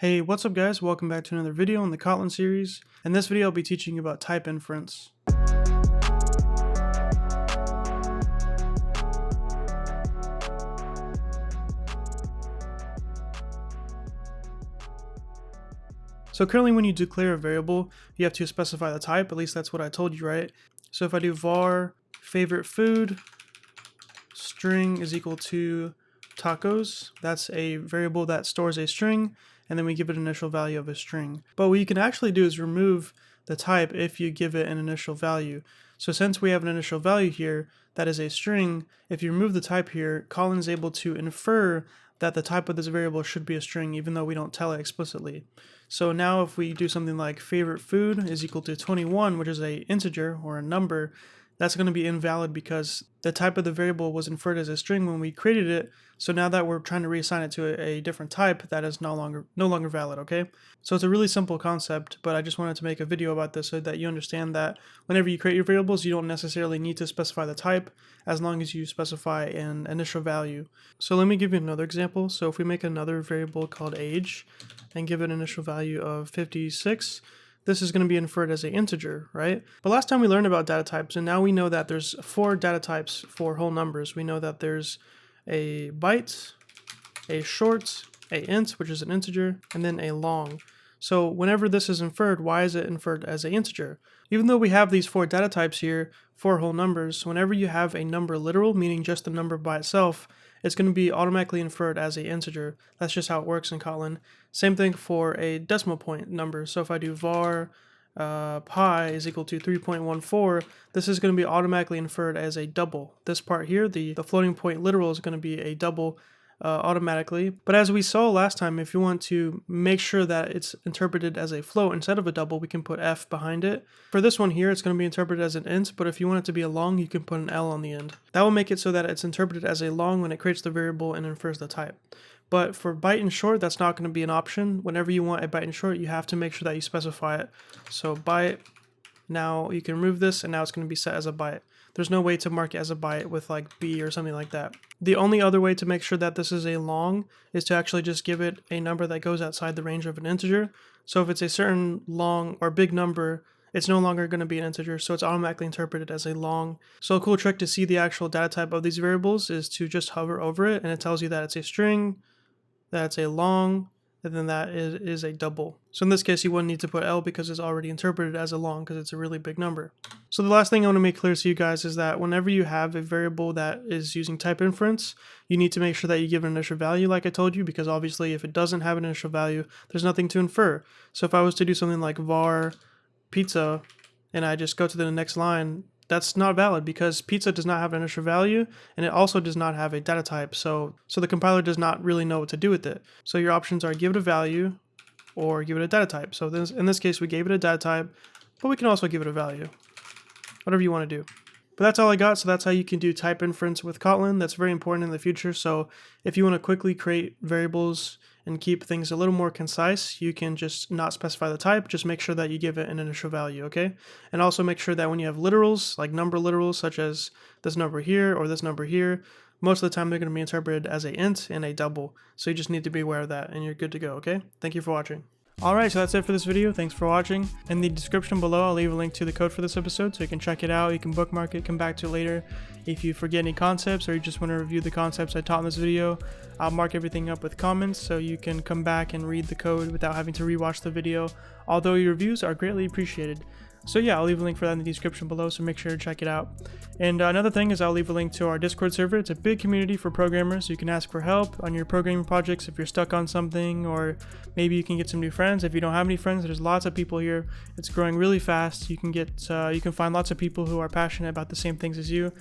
Hey, what's up guys? Welcome back to another video in the Kotlin series. In this video I'll be teaching you about type inference. So currently when you declare a variable, you have to specify the type, at least that's what I told you, right? So if I do var favorite food string is equal to tacos, that's a variable that stores a string, and then we give it an initial value of a string. But what you can actually do is remove the type if you give it an initial value. So since we have an initial value here that is a string, if you remove the type here, Kotlin is able to infer that the type of this variable should be a string even though we don't tell it explicitly. So now if we do something like favorite food is equal to 21, which is a integer or a number, that's going to be invalid because the type of the variable was inferred as a string when we created it. So now that we're trying to reassign it to a different type, that is no longer valid, okay? So it's a really simple concept, but I just wanted to make a video about this so that you understand that whenever you create your variables, you don't necessarily need to specify the type as long as you specify an initial value. So let me give you another example. So if we make another variable called age and give it an initial value of 56, this is going to be inferred as an integer, right? But last time we learned about data types, and now we know that there's 4 data types for whole numbers. We know that there's a byte, a short, a int, which is an integer, and then a long. So whenever this is inferred, why is it inferred as an integer? Even though we have these 4 data types here for whole numbers, whenever you have a number literal, meaning just the number by itself, it's going to be automatically inferred as an integer. That's just how it works in Kotlin. Same thing for a decimal point number. So if I do var pi is equal to 3.14, this is going to be automatically inferred as a double. This part here, the floating point literal, is going to be a double automatically. But as we saw last time, if you want to make sure that it's interpreted as a float instead of a double, we can put f behind it. For this one here, it's going to be interpreted as an int, but if you want it to be a long, you can put an L on the end. That will make it so that it's interpreted as a long when it creates the variable and infers the type. But for byte and short, that's not going to be an option. Whenever you want a byte and short, you have to make sure that you specify it. So byte, now you can remove this, and now it's going to be set as a byte. There's no way to mark it as a byte with like B or something like that. The only other way to make sure that this is a long is to actually just give it a number that goes outside the range of an integer. So if it's a certain long or big number, it's no longer going to be an integer, so it's automatically interpreted as a long. So a cool trick to see the actual data type of these variables is to just hover over it, and it tells you that it's a string, that it's a long, and then that is a double. So in this case, you wouldn't need to put L because it's already interpreted as a long because it's a really big number. So the last thing I want to make clear to you guys is that whenever you have a variable that is using type inference, you need to make sure that you give an initial value like I told you, because obviously if it doesn't have an initial value, there's nothing to infer. So if I was to do something like var pizza and I just go to the next line, that's not valid because pizza does not have an initial value, and it also does not have a data type, so the compiler does not really know what to do with it. So your options are give it a value or give it a data type. So in this case we gave it a data type, but we can also give it a value, whatever you want to do. But that's all I got. So that's how you can do type inference with Kotlin. That's very important in the future. So if you want to quickly create variables and keep things a little more concise, you can just not specify the type, just make sure that you give it an initial value, okay? And also make sure that when you have literals, like number literals, such as this number here or this number here, most of the time they're going to be interpreted as a int and a double. So you just need to be aware of that and you're good to go, okay? Thank you for watching. Alright, so that's it for this video. Thanks for watching. In the description below, I'll leave a link to the code for this episode so you can check it out. You can bookmark it, come back to it later. If you forget any concepts or you just want to review the concepts I taught in this video, I'll mark everything up with comments so you can come back and read the code without having to rewatch the video, although your reviews are greatly appreciated. So yeah, I'll leave a link for that in the description below, so make sure to check it out. And another thing is I'll leave a link to our Discord server. It's a big community for programmers, so you can ask for help on your programming projects if you're stuck on something, or maybe you can get some new friends. If you don't have any friends, there's lots of people here. It's growing really fast. You can find lots of people who are passionate about the same things as you.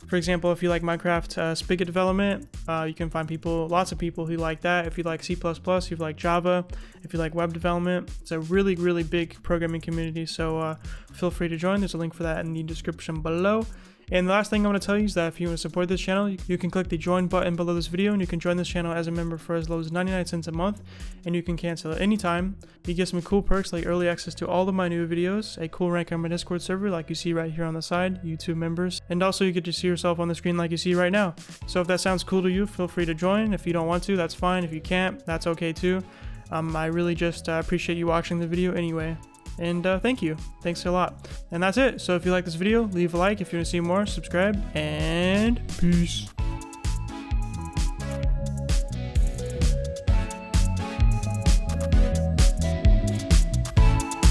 For example, if you like Minecraft Spigot development, you can find lots of people who like that. If you like C++, if you like Java, if you like web development, it's a really, really big programming community. So feel free to join. There's a link for that in the description below. And the last thing I want to tell you is that if you want to support this channel, you can click the join button below this video, and you can join this channel as a member for as low as 99 cents a month, and you can cancel at any time. You get some cool perks like early access to all of my new videos, a cool rank on my Discord server like you see right here on the side, YouTube members, and also you get to see yourself on the screen like you see right now. So if that sounds cool to you, feel free to join. If you don't want to, that's fine. If you can't, that's okay too. I really just appreciate you watching the video anyway. And thank you. Thanks a lot. And that's it. So if you like this video, leave a like. If you want to see more, subscribe. And peace.